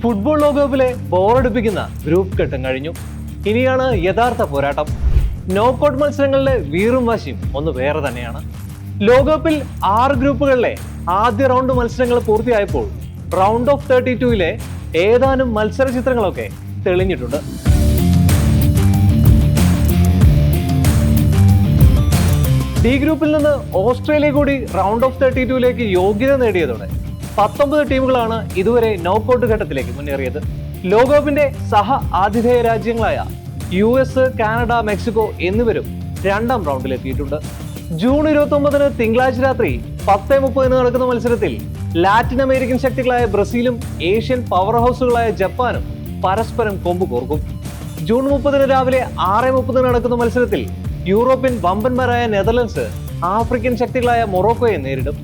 Football ലോകകപ്പിലെ ബോറടിപ്പിക്കുന്ന group ഘട്ടം കഴിഞ്ഞു. ഇനിയാണ് യഥാർത്ഥ പോരാട്ടം. നോക്കൌട്ട് മത്സരങ്ങളിലെ വീറും വാശിയും ഒന്ന് വേറെ തന്നെയാണ്. ലോകകപ്പിൽ 6 ഗ്രൂപ്പുകളിലെ ആദ്യ റൗണ്ട് മത്സരങ്ങൾ പൂർത്തിയായപ്പോൾ റൗണ്ട് ഓഫ് 32-ലെ ഏതാനും മത്സര ചിത്രങ്ങളൊക്കെ തെളിഞ്ഞിട്ടുണ്ട്. ഡി ഗ്രൂപ്പിൽ നിന്ന് ഓസ്ട്രേലിയ കൂടി റൗണ്ട് ഓഫ് 32-ലേക്ക് യോഗ്യത നേടിയതോടെ 19 ടീമുകളാണ് ഇതുവരെ നോക്കൌട്ട് ഘട്ടത്തിലേക്ക് മുന്നേറിയത്. ലോകകപ്പിന്റെ സഹ ആതിഥേയ രാജ്യങ്ങളായ US, കാനഡ, മെക്സിക്കോ എന്നിവരും രണ്ടാം റൗണ്ടിലെത്തിയിട്ടുണ്ട്. ജൂൺ 29 തിങ്കളാഴ്ച രാത്രി 10:30 നടക്കുന്ന മത്സരത്തിൽ ലാറ്റിൻ അമേരിക്കൻ ശക്തികളായ ബ്രസീലും ഏഷ്യൻ പവർ ഹൗസുകളായ ജപ്പാനും പരസ്പരം കൊമ്പ് കോർക്കും. ജൂൺ 30 രാവിലെ 6:30 നടക്കുന്ന മത്സരത്തിൽ യൂറോപ്യൻ വമ്പന്മാരായ നെതർലൻഡ്സ് ആഫ്രിക്കൻ ശക്തികളായ മൊറോക്കോയെ നേരിടും.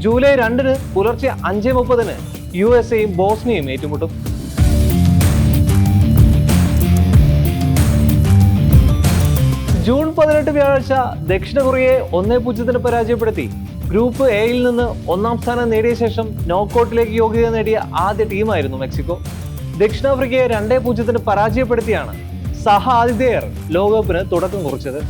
ജൂലൈ 2 പുലർച്ചെ 5:30 USA-യും ബോസ്നിയയും ഏറ്റുമുട്ടും. ജൂൺ 18 വ്യാഴാഴ്ച ദക്ഷിണ കൊറിയയെ 1-0 പരാജയപ്പെടുത്തി ഗ്രൂപ്പ് എയിൽ നിന്ന് ഒന്നാം സ്ഥാനം നേടിയ ശേഷം നോക്കൌട്ടിലേക്ക് യോഗ്യത നേടിയ ആദ്യ ടീമായിരുന്നു മെക്സിക്കോ. ദക്ഷിണാഫ്രിക്കയെ 2-0 പരാജയപ്പെടുത്തിയാണ് സഹ ആതിഥേയർ ലോകകപ്പിന് തുടക്കം കുറിച്ചത്.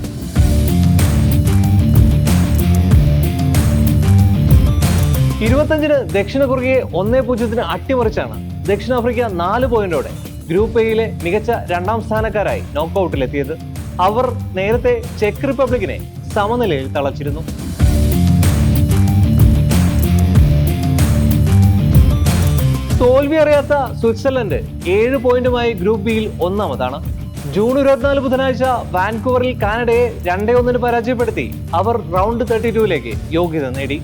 ദക്ഷിണ കൊറിയയെ 1-0 അട്ടിമറിച്ചാണ് ദക്ഷിണാഫ്രിക്ക 4 പോയിന്റോടെ ഗ്രൂപ്പ് എയിലെ മികച്ച രണ്ടാം സ്ഥാനക്കാരായി നോക്കൌട്ടിലെത്തിയത്. അവർ നേരത്തെ ചെക്ക് റിപ്പബ്ലിക്കിനെ സമനിലയിൽ തളച്ചിരുന്നു. തോൽവി അറിയാത്ത സ്വിറ്റ്സർലൻഡ് 7 പോയിന്റുമായി ഗ്രൂപ്പ് ബിയിൽ ഒന്നാമതാണ്. ജൂൺ 24 ബുധനാഴ്ച വാൻകൂവറിൽ കാനഡയെ 2-1 പരാജയപ്പെടുത്തി അവർ റൗണ്ട് 32-ലേക്ക് യോഗ്യത നേടി.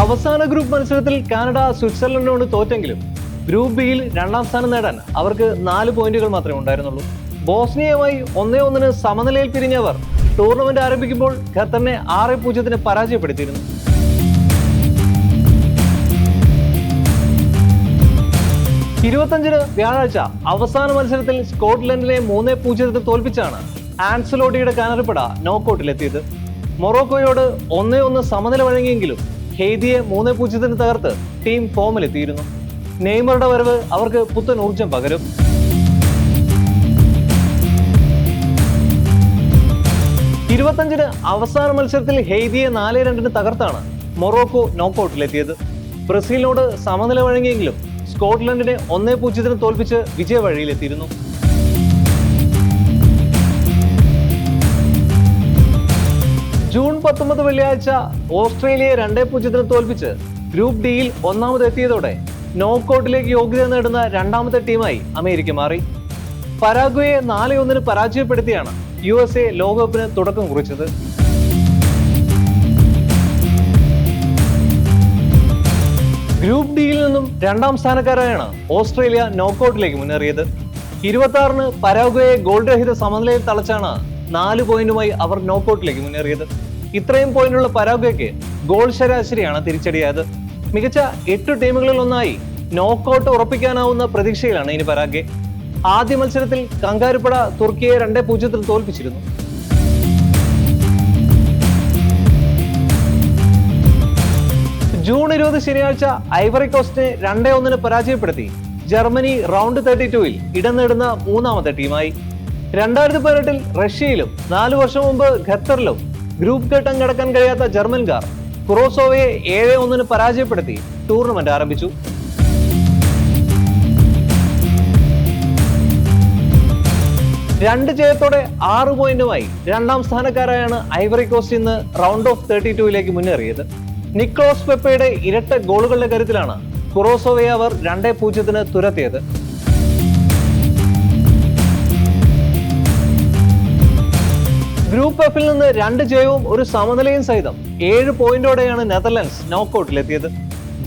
അവസാന ഗ്രൂപ്പ് മത്സരത്തിൽ കാനഡ സ്വിറ്റ്സർലൻഡിനോട് തോറ്റെങ്കിലും ഗ്രൂപ്പ് ബിയിൽ രണ്ടാം സ്ഥാനം നേടാൻ അവർക്ക് 4 പോയിന്റുകൾ മാത്രമേ ഉണ്ടായിരുന്നുള്ളൂ. ബോസ്നിയയുമായി 1-1 സമനിലയിൽ പിരിഞ്ഞവർ ടൂർണമെന്റ് ആരംഭിക്കുമ്പോൾ ഖത്തറിനെ 6-0 പരാജയപ്പെടുത്തിയിരുന്നു. 25 വ്യാഴാഴ്ച അവസാന മത്സരത്തിൽ സ്കോട്ട്ലൻഡിനെ 3-0 തോൽപ്പിച്ചാണ് ആൻസലോട്ടിയുടെ കാനറിപ്പട നോക്കൌട്ടിലെത്തിയത്. മൊറോക്കോയോട് 1-1 സമനില വഴങ്ങിയെങ്കിലും ഹെയ്തിയെ 3-0 തകർത്ത് ടീം ഫോമിലെത്തിയിരുന്നു. നെയ്മറുടെ വരവ് അവർക്ക് പുത്തൻ ഊർജം പകരും. 25 അവസാന മത്സരത്തിൽ ഹെയ്തിയെ 4-2 തകർത്താണ് മൊറോക്കോ നോക്കൌട്ടിലെത്തിയത്. ബ്രസീലിനോട് സമനില വഴങ്ങിയെങ്കിലും സ്കോട്ട്ലൻഡിനെ 1-0 തോൽപ്പിച്ച് വിജയവഴിയിലെത്തിയിരുന്നു. ജൂൺ 19 വെള്ളിയാഴ്ച ഓസ്ട്രേലിയയെ 2-0 തോൽപ്പിച്ച് ഗ്രൂപ്പ് ഡിയിൽ ഒന്നാമതെത്തിയതോടെ നോക്കൌട്ടിലേക്ക് യോഗ്യത നേടുന്ന രണ്ടാമത്തെ ടീമായി അമേരിക്ക മാറി. പരാഗ്വയെ 4-1 പരാജയപ്പെടുത്തിയാണ് USA ലോകകപ്പിന് തുടക്കം കുറിച്ചത്. ഗ്രൂപ്പ് ഡിയിൽ നിന്നും രണ്ടാം സ്ഥാനക്കാരായാണ് ഓസ്ട്രേലിയ നോക്കൌട്ടിലേക്ക് മുന്നേറിയത്. 26 പരാഗ്വയെ ഗോൾ രഹിത സമനിലയിൽ തളച്ചാണ് 4 പോയിന്റുമായി അവർ നോക്കൌട്ടിലേക്ക് മുന്നേറിയത്. ഇത്രയും പോയിന്റുള്ള പരാഗ്വയ്ക്ക് ഗോൾ ശരാശരിയാണ് തിരിച്ചടിയായത്. മികച്ച 8 ടീമുകളിൽ ഒന്നായി നോക്കൌട്ട് ഉറപ്പിക്കാനാവുന്ന പ്രതീക്ഷയിലാണ് ഇനി പരാഗ്വെ. ആദ്യ മത്സരത്തിൽ കങ്കാരുപ്പട തുർക്കിയെ 2-0 തോൽപ്പിച്ചിരുന്നു. ജൂൺ 20 ശനിയാഴ്ച ഐവറി കോസ്റ്റിനെ 2-1 പരാജയപ്പെടുത്തി ജർമ്മനി റൗണ്ട് 32-ൽ ഇടം നേടുന്ന മൂന്നാമത്തെ ടീമായി. 2018 റഷ്യയിലും 4 വർഷം മുമ്പ് ഖത്തറിലും ഗ്രൂപ്പ് ഘട്ടം കടക്കാൻ കഴിയാത്ത ജർമ്മൻകാർ കുറോസോവയെ 7-1 പരാജയപ്പെടുത്തി ടൂർണമെന്റ് ആരംഭിച്ചു. രണ്ട് ജയത്തോടെ 6 പോയിന്റുമായി രണ്ടാം സ്ഥാനക്കാരായാണ് ഐവറി കോസ്റ്റ് ഇന്ന് റൗണ്ട് ഓഫ് 32-ലേക്ക് മുന്നേറിയത്. നിക്കോളാസ് പെപ്പയുടെ ഇരട്ട ഗോളുകളുടെ കരുത്തിലാണ് കുറോസോവയെ അവർ 2-0 തുരത്തിയത്. ഗ്രൂപ്പ് എഫിൽ നിന്ന് 2 ജയവും ഒരു സമനിലയും സഹിതം 7 പോയിന്റോടെയാണ് നെതർലൻഡ്സ് നോക്കൌട്ടിലെത്തിയത്.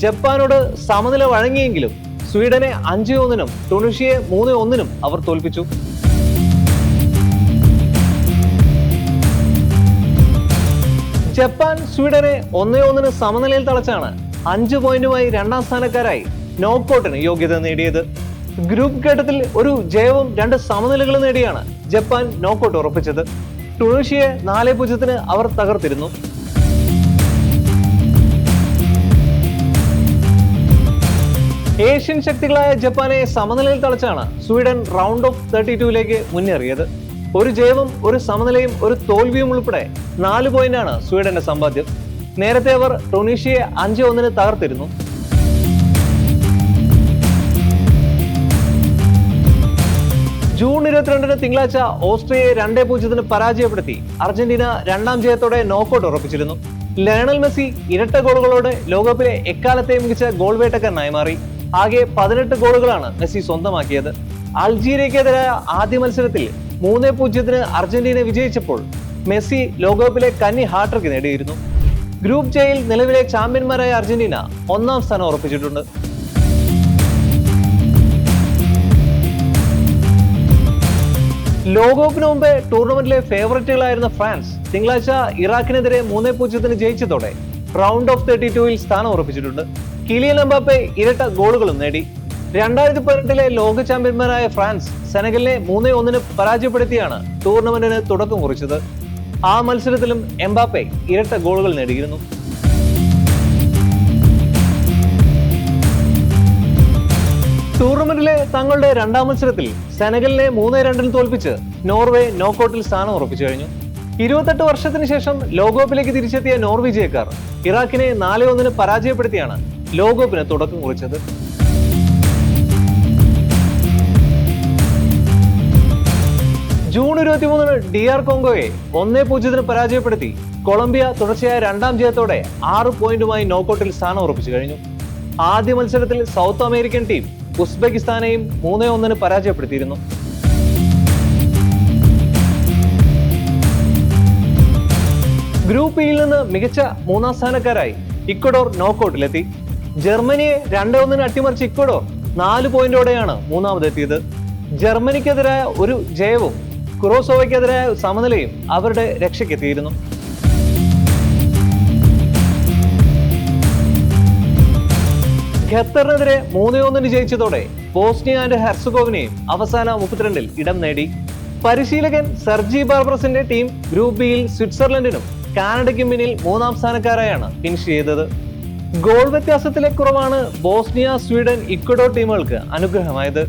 ജപ്പാനോട് സമനില വഴങ്ങിയെങ്കിലും സ്വീഡനെ 5-1 ടുണീഷ്യയെ 3-1 അവർ തോൽപ്പിച്ചു. ജപ്പാൻ സ്വീഡനെ 1-1 സമനിലയിൽ തളച്ചാണ് 5 പോയിന്റുമായി രണ്ടാം സ്ഥാനക്കാരായി നോക്കൌട്ടിന് യോഗ്യത നേടിയത്. ഗ്രൂപ്പ് ഘട്ടത്തിൽ ഒരു ജയവും 2 സമനിലകളും നേടിയാണ് ജപ്പാൻ നോക്കൌട്ട് ഉറപ്പിച്ചത്. ടുണീഷ്യയെ 4-0 അവർ തകർത്തിരുന്നു. ഏഷ്യൻ ശക്തികളായ ജപ്പാനെ സമനിലയിൽ തളച്ചാണ് സ്വീഡൻ റൗണ്ട് ഓഫ് 32ലേക്ക് മുന്നേറിയത്. ഒരു ജയവും ഒരു സമനിലയും ഒരു തോൽവിയും ഉൾപ്പെടെ 4 പോയിന്റാണ് സ്വീഡന്റെ സമ്പാദ്യം. നേരത്തെ അവർ ടൊണീഷ്യയെ 5-1 തകർത്തിരുന്നു. ജൂൺ 22 തിങ്കളാഴ്ച ഓസ്ട്രിയയെ 2-0 പരാജയപ്പെടുത്തി അർജന്റീന 2ാം ജയത്തോടെ നോക്കൌട്ട് ഉറപ്പിച്ചിരുന്നു. ലയണൽ മെസ്സി ഇരട്ട ഗോളുകളോടെ ലോകകപ്പിലെ എക്കാലത്തെയും മികച്ച ഗോൾ വേട്ടക്കാരനായി മാറി. ആകെ 18 ഗോളുകളാണ് മെസ്സി സ്വന്തമാക്കിയത്. അൾജീരിയക്കെതിരായ ആദ്യ മത്സരത്തിൽ 3-0 അർജന്റീന വിജയിച്ചപ്പോൾ മെസ്സി ലോകകപ്പിലെ കന്നി ഹാട്രിക് നേടിയിരുന്നു. ഗ്രൂപ്പ് ജെയിൽ നിലവിലെ ചാമ്പ്യന്മാരായ അർജന്റീന 1ാം സ്ഥാനം ഉറപ്പിച്ചിട്ടുണ്ട്. ലോകകപ്പിന് മുമ്പേ ടൂർണമെന്റിലെ ഫേവറേറ്റുകളായിരുന്ന ഫ്രാൻസ് തിങ്കളാഴ്ച ഇറാഖിനെതിരെ 3-0 ജയിച്ചതോടെ റൗണ്ട് ഓഫ് 32ൽ സ്ഥാനം ഉറപ്പിച്ചിട്ടുണ്ട്. കിലിയൻ എംബാപ്പെ ഇരട്ട ഗോളുകളും നേടി. 2018 ലോക ചാമ്പ്യന്മാരായ ഫ്രാൻസ് സെനഗലിനെ 3-1 പരാജയപ്പെടുത്തിയാണ് ടൂർണമെന്റിന് തുടക്കം കുറിച്ചത്. ആ മത്സരത്തിലും എംബാപ്പെ ഇരട്ട ഗോളുകൾ നേടിയിരുന്നു. ടൂർണമെന്റിലെ തങ്ങളുടെ 2ാം മത്സരത്തിൽ സെനഗലിനെ 3-2 തോൽപ്പിച്ച് നോർവേ നോക്കൌട്ടിൽ സ്ഥാനം ഉറപ്പിച്ചു കഴിഞ്ഞു. 28 വർഷത്തിന് ശേഷം ലോകകപ്പിലേക്ക് തിരിച്ചെത്തിയ നോർവീജിയക്കാർ ഇറാഖിനെ 4-1 പരാജയപ്പെടുത്തിയാണ് ലോകകപ്പിന് തുടക്കം കുറിച്ചത്. ജൂൺ 23 DR കോങ്കോയെ 1-0 പരാജയപ്പെടുത്തി കൊളംബിയ തുടർച്ചയായ 2ാം ജയത്തോടെ 6 പോയിന്റുമായി നോക്കൌട്ടിൽ സ്ഥാനം ഉറപ്പിച്ചു കഴിഞ്ഞു. ആദ്യ മത്സരത്തിൽ സൗത്ത് അമേരിക്കൻ ടീം ഉസ്ബെക്കിസ്ഥാനെയും 3-1 പരാജയപ്പെടുത്തിയിരുന്നു. ഗ്രൂപ്പ് ഇയിൽ നിന്ന് മികച്ച 3ാം സ്ഥാനക്കാരായി ഇക്വഡോർ നോക്കൌട്ടിലെത്തി. ജർമ്മനിയെ 2-1 അട്ടിമറിച്ച ഇക്വഡോർ 4 പോയിന്റോടെയാണ് 3ാമതെത്തിയത്. ജർമ്മനിക്കെതിരായ ഒരു ജയവും കുറോസോവയ്ക്കെതിരായ സമനിലയും അവരുടെ രക്ഷയ്ക്കെത്തിയിരുന്നു. ഖത്തറിനെതിരെ 3-1 ജയിച്ചതോടെ ബോസ്നിയ ആൻഡ് ഹെർസഗോവിനയും അവസാന 32ൽ ഇടം നേടി. പരിശീലകൻ സെർജി ബാർബറസിന്റെ ടീം ഗ്രൂപ്പ് ബിയിൽ സ്വിറ്റ്സർലൻഡിനും കാനഡയ്ക്കും പിന്നിൽ 3ാം സ്ഥാനക്കാരായാണ് ഫിനിഷ് ചെയ്തത്. ഗോൾ വ്യത്യാസത്തിലെ കുറവാണ് ബോസ്നിയ, സ്വീഡൻ, ഇക്വഡോർ ടീമുകൾക്ക് അനുഗ്രഹമായത്.